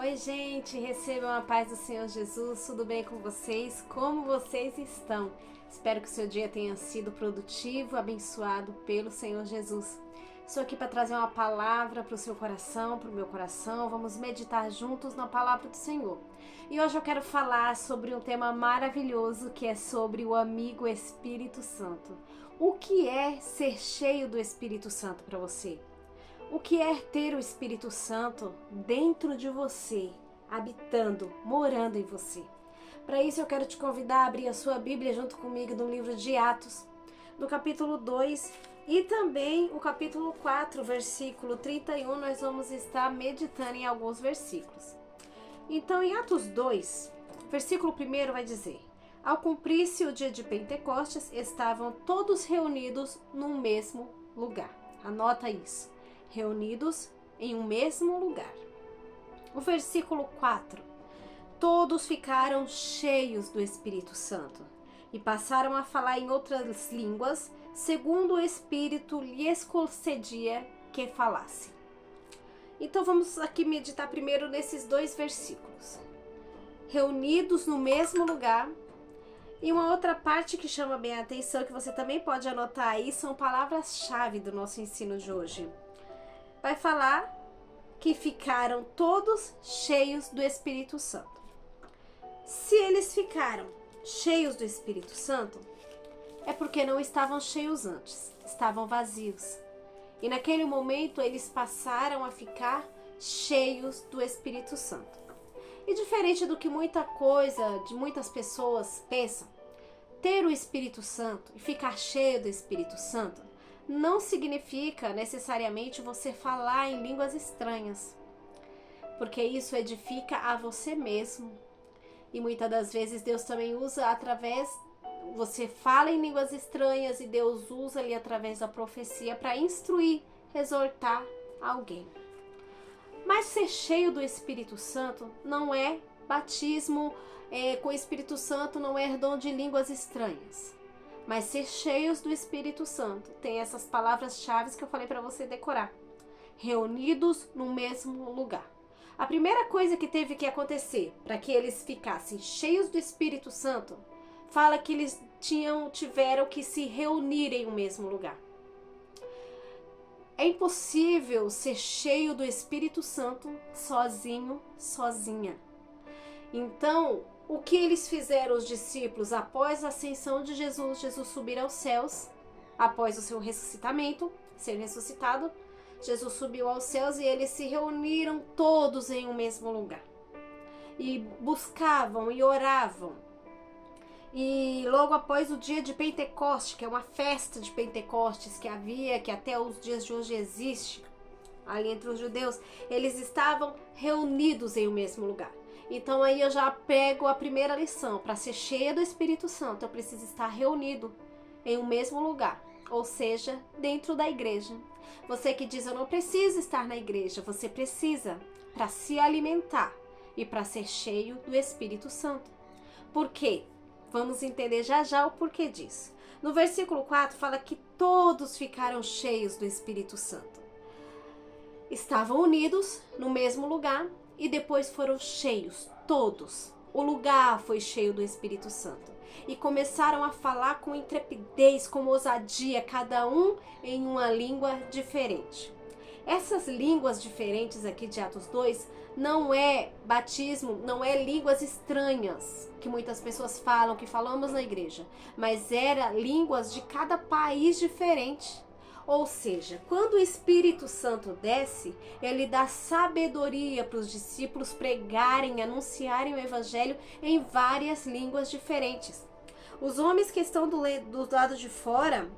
Oi, gente, recebam a paz do Senhor Jesus, tudo bem com vocês? Como vocês estão? Espero que o seu dia tenha sido produtivo, abençoado pelo Senhor Jesus. Estou aqui para trazer uma palavra para o seu coração, para o meu coração. Vamos meditar juntos na palavra do Senhor. E hoje eu quero falar sobre um tema maravilhoso que é sobre o amigo Espírito Santo. O que é ser cheio do Espírito Santo para você? O que é ter o Espírito Santo dentro de você, habitando, morando em você? Para isso eu quero te convidar a abrir a sua Bíblia junto comigo no livro de Atos, no capítulo 2 e também o capítulo 4, versículo 31, nós vamos estar meditando em alguns versículos. Então em Atos 2, versículo 1 vai dizer: ao cumprir-se o dia de Pentecostes, estavam todos reunidos num mesmo lugar. Anota isso. Reunidos em um mesmo lugar. O versículo 4. Todos ficaram cheios do Espírito Santo e passaram a falar em outras línguas, segundo o Espírito lhes concedia que falasse. Então vamos aqui meditar primeiro nesses dois versículos. Reunidos no mesmo lugar. E uma outra parte que chama bem a atenção, que você também pode anotar aí, são palavras-chave do nosso ensino de hoje. Vai falar que ficaram todos cheios do Espírito Santo. Se eles ficaram cheios do Espírito Santo, é porque não estavam cheios antes, estavam vazios. E naquele momento eles passaram a ficar cheios do Espírito Santo. E diferente do que muitas pessoas pensam, ter o Espírito Santo e ficar cheio do Espírito Santo não significa necessariamente você falar em línguas estranhas, porque isso edifica a você mesmo. E muitas das vezes Deus também usa você fala em línguas estranhas e Deus usa ali através da profecia para instruir, exortar alguém. Mas ser cheio do Espírito Santo não é batismo com o Espírito Santo, não é dom de línguas estranhas. Mas ser cheios do Espírito Santo tem essas palavras-chave que eu falei para você decorar. Reunidos no mesmo lugar. A primeira coisa que teve que acontecer para que eles ficassem cheios do Espírito Santo, fala que eles tiveram que se reunir em um mesmo lugar. É impossível ser cheio do Espírito Santo sozinho, sozinha. Então, o que eles fizeram, os discípulos, após a ascensão de Jesus subir aos céus, após o seu ressuscitamento, ser ressuscitado, Jesus subiu aos céus e eles se reuniram todos em um mesmo lugar. E buscavam e oravam. E logo após o dia de Pentecostes, que é uma festa de Pentecostes que até os dias de hoje existe, ali entre os judeus, eles estavam reunidos em um mesmo lugar. Então aí eu já pego a primeira lição. Para ser cheia do Espírito Santo, eu preciso estar reunido em um mesmo lugar, ou seja, dentro da igreja. Você que diz, eu não preciso estar na igreja, você precisa para se alimentar e para ser cheio do Espírito Santo. Por quê? Vamos entender já já o porquê disso. No versículo 4 fala que todos ficaram cheios do Espírito Santo. Estavam unidos no mesmo lugar e depois foram cheios, todos. O lugar foi cheio do Espírito Santo. E começaram a falar com intrepidez, com ousadia, cada um em uma língua diferente. Essas línguas diferentes aqui de Atos 2 não é batismo, não é línguas estranhas que muitas pessoas falam, que falamos na igreja, mas era línguas de cada país diferente. Ou seja, quando o Espírito Santo desce, ele dá sabedoria para os discípulos pregarem, anunciarem o Evangelho em várias línguas diferentes. Os homens que estão do lado de fora,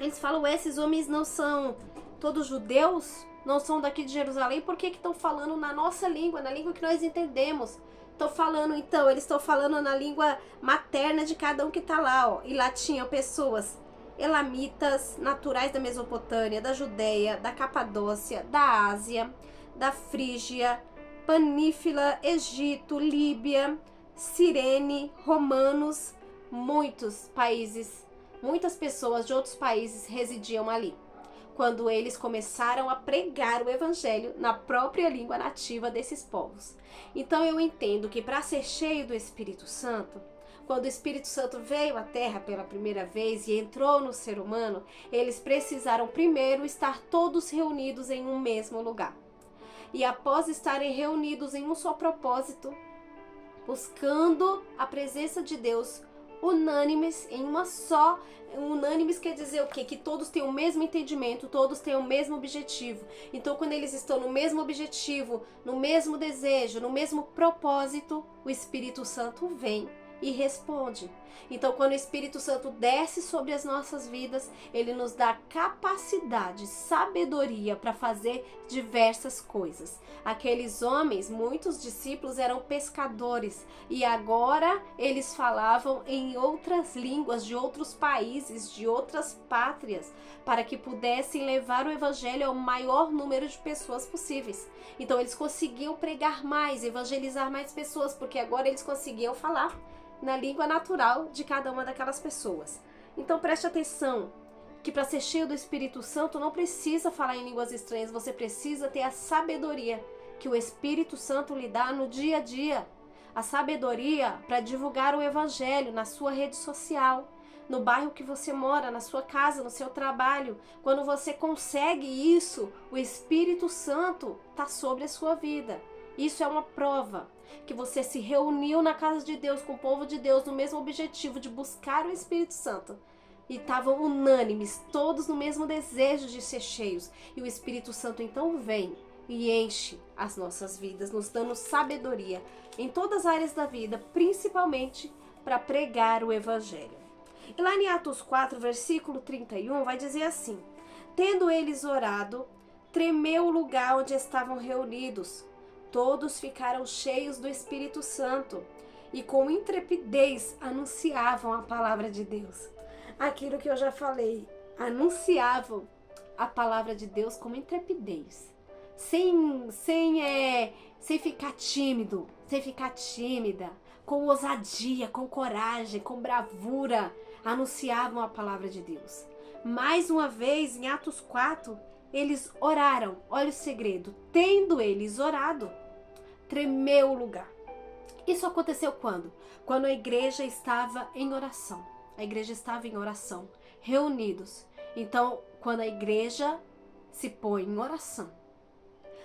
eles falam, esses homens não são todos judeus? Não são daqui de Jerusalém? Por que estão falando na nossa língua, na língua que nós entendemos? Eles estão falando na língua materna de cada um que está lá, ó. E lá tinham pessoas elamitas, naturais da Mesopotâmia, da Judéia, da Capadócia, da Ásia, da Frígia, Panífila, Egito, Líbia, Cirene, romanos, muitas pessoas de outros países residiam ali. quando eles começaram a pregar o evangelho na própria língua nativa desses povos. Então eu entendo que para ser cheio do Espírito Santo, quando o Espírito Santo veio à Terra pela primeira vez e entrou no ser humano, eles precisaram primeiro estar todos reunidos em um mesmo lugar. E após estarem reunidos em um só propósito, buscando a presença de Deus, unânimes em uma só. Unânimes quer dizer o quê? Que todos têm o mesmo entendimento, todos têm o mesmo objetivo. Então, quando eles estão no mesmo objetivo, no mesmo desejo, no mesmo propósito, o Espírito Santo vem e responde. Então, quando o Espírito Santo desce sobre as nossas vidas, ele nos dá capacidade, sabedoria para fazer diversas coisas. Aqueles homens, muitos discípulos, eram pescadores e agora eles falavam em outras línguas de outros países, de outras pátrias, para que pudessem levar o evangelho ao maior número de pessoas possíveis. Então, eles conseguiam pregar mais, evangelizar mais pessoas, porque agora eles conseguiam falar na língua natural de cada uma daquelas pessoas. Então preste atenção que para ser cheio do Espírito Santo não precisa falar em línguas estranhas, você precisa ter a sabedoria que o Espírito Santo lhe dá no dia a dia. A sabedoria para divulgar o evangelho na sua rede social, no bairro que você mora, na sua casa, no seu trabalho. Quando você consegue isso, o Espírito Santo está sobre a sua vida. Isso é uma prova que você se reuniu na casa de Deus, com o povo de Deus, no mesmo objetivo de buscar o Espírito Santo. E estavam unânimes, todos no mesmo desejo de ser cheios. E o Espírito Santo então vem e enche as nossas vidas, nos dando sabedoria em todas as áreas da vida, principalmente para pregar o Evangelho. E lá em Atos 4, versículo 31, vai dizer assim: tendo eles orado, tremeu o lugar onde estavam reunidos. Todos ficaram cheios do Espírito Santo e com intrepidez anunciavam a palavra de Deus. Aquilo que eu já falei, anunciavam a palavra de Deus com intrepidez, sem ficar tímido, sem ficar tímida, com ousadia, com coragem, com bravura, anunciavam a palavra de Deus. Mais uma vez, em Atos 4, eles oraram. Olha o segredo. Tendo eles orado, tremeu o lugar. Isso aconteceu quando? Quando a igreja estava em oração. A igreja estava em oração, reunidos. Então, quando a igreja se põe em oração.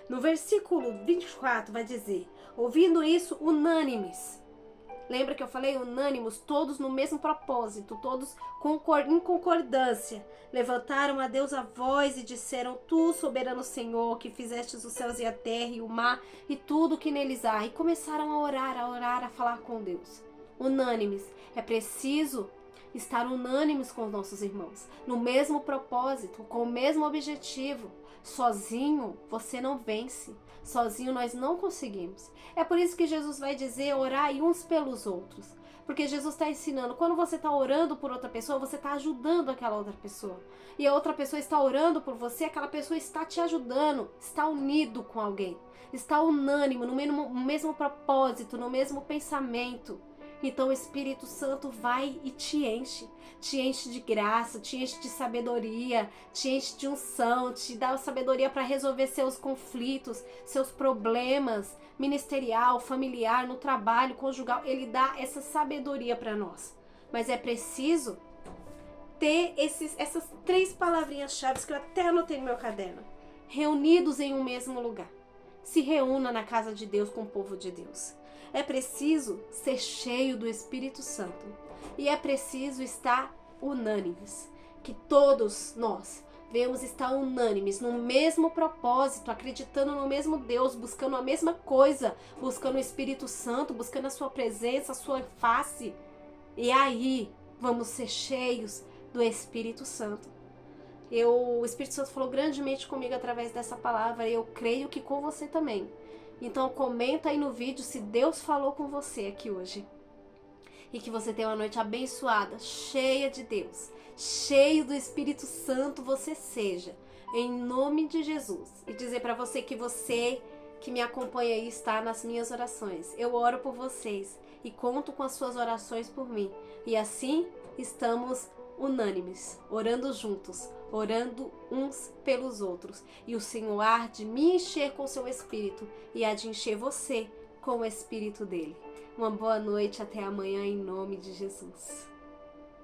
No versículo 24 vai dizer: ouvindo isso, unânimes. Lembra que eu falei unânimos, todos no mesmo propósito, todos em concordância. Levantaram a Deus a voz e disseram: tu, soberano Senhor, que fizestes os céus e a terra e o mar e tudo o que neles há. E começaram a orar, a falar com Deus. Unânimes. É preciso estar unânimes com os nossos irmãos, no mesmo propósito, com o mesmo objetivo. Sozinho você não vence. Sozinho nós não conseguimos. É por isso que Jesus vai dizer: orai uns pelos outros. Porque Jesus está ensinando, quando você está orando por outra pessoa, você está ajudando aquela outra pessoa. E a outra pessoa está orando por você, aquela pessoa está te ajudando, está unido com alguém. Está unânime, no mesmo propósito, no mesmo pensamento. Então o Espírito Santo vai e te enche de graça, te enche de sabedoria, te enche de unção, te dá sabedoria para resolver seus conflitos, seus problemas, ministerial, familiar, no trabalho, conjugal. Ele dá essa sabedoria para nós. Mas é preciso ter essas 3 palavrinhas-chave que eu até anotei no meu caderno. Reunidos em um mesmo lugar. Se reúna na casa de Deus com o povo de Deus. É preciso ser cheio do Espírito Santo. E é preciso estar unânimes. Que todos nós devemos estar unânimes no mesmo propósito, acreditando no mesmo Deus, buscando a mesma coisa, buscando o Espírito Santo, buscando a sua presença, a sua face. E aí vamos ser cheios do Espírito Santo. O Espírito Santo falou grandemente comigo através dessa palavra e eu creio que com você também. Então comenta aí no vídeo se Deus falou com você aqui hoje. E que você tenha uma noite abençoada, cheia de Deus, cheio do Espírito Santo você seja, em nome de Jesus. E dizer para você que me acompanha aí está nas minhas orações. Eu oro por vocês e conto com as suas orações por mim. E assim estamos unânimes, orando juntos, orando uns pelos outros. E o Senhor há de me encher com o seu Espírito e há de encher você com o Espírito dele. Uma boa noite, até amanhã, em nome de Jesus.